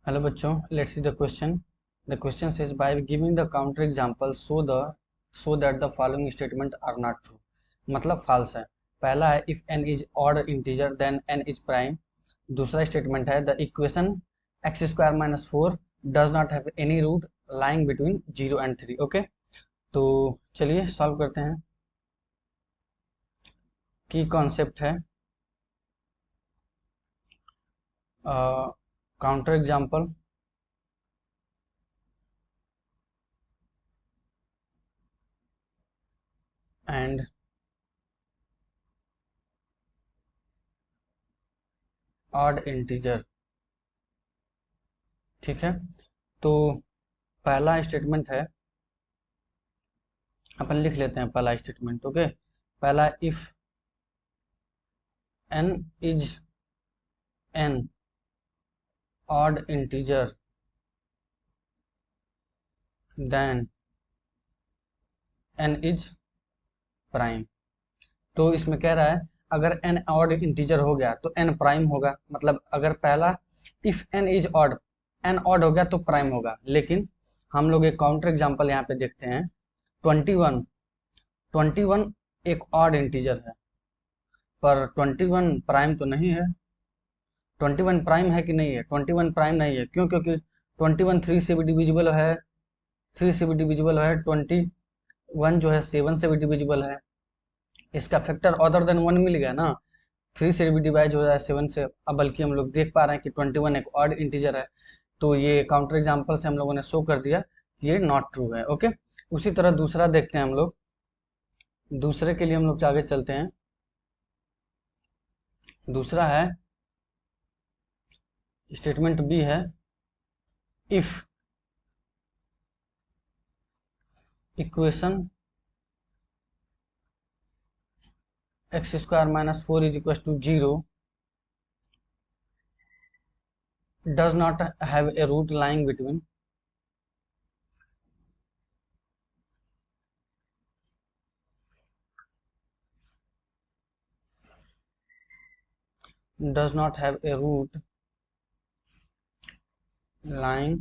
Hello बच्चों, let's see the question. The question says by giving the counter example so that the following statement are not true. मतलब false है. पहला है if n is odd integer then n is prime. दूसरा statement है the equation x square minus 4 does not have any root lying between 0 and 3. Okay, तो चलिए solve करते हैं. की कॉन्सेप्ट है counter example and odd integer. ठीक है, तो पहला स्टेटमेंट है, अपन लिख लेते हैं पहला स्टेटमेंट. ओके, पहला if n is n odd integer then n is prime. तो इसमें कह रहा है अगर n ऑड इंटीजर हो गया तो n प्राइम होगा. मतलब अगर पहला if n is odd, n odd हो गया तो प्राइम होगा. लेकिन हम लोग एक काउंटर एग्जांपल यहाँ पे देखते हैं. 21 एक ऑड इंटीजर है, पर 21 प्राइम तो नहीं है. 21 प्राइम है कि नहीं है? 21 प्राइम नहीं है. क्यों? क्योंकि 21 3 से भी डिविजिबल है, 3 से भी डिविजिबल है. 21 जो है 7 से भी डिविजिबल है. इसका फैक्टर अदर देन 1 मिल गया ना. 3 से भी डिवाइड हो जाए 7 से. अब बल्कि हम लोग देख पा रहे हैं कि 21 एक ऑड इंटीजर है. तो ये काउंटर एग्जाम्पल से हम लोगों ने शो कर दिया कि ये नॉट ट्रू है. ओके, उसी तरह दूसरा देखते हैं हम लोग. दूसरे के लिए हम लोग आगे चलते हैं. दूसरा है स्टेटमेंट बी है if equation x square minus 4 is equals to 0 does not have a root lying between does not have a root lying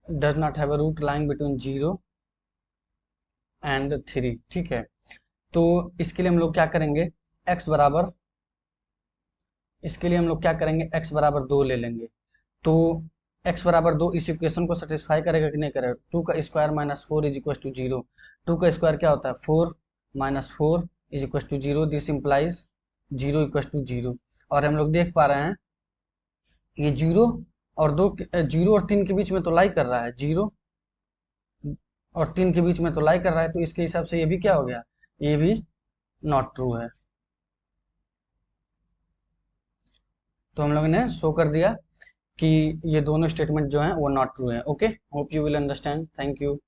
does not have a root lying between 0 and 3. ठीक है, तो इसके लिए हम लोग क्या करेंगे? x बराबर, इसके लिए हम लोग क्या करेंगे? x बराबर 2 ले लेंगे. तो x बराबर 2 इस इक्वेशन को सेटिस्फाई करेगा कि नहीं करेगा? 2 का square minus 4 is equal to 0. 2 का स्क्वायर क्या होता है? 4 minus 4 is equal to 0. This implies 0 equal to 0. और हम लोग देख पा रहे हैं ये 0 और 2, 0 और 3 के बीच में तो लाई कर रहा है. 0 और 3 के बीच में तो लाई कर रहा है. तो इसके हिसाब से ये भी क्या हो गया? ये भी नॉट ट्रू है. तो हम लोगों ने शो कर दिया कि ये दोनों स्टेटमेंट जो हैं वो नॉट ट्रू हैं. Okay, hope you will understand. Thank you.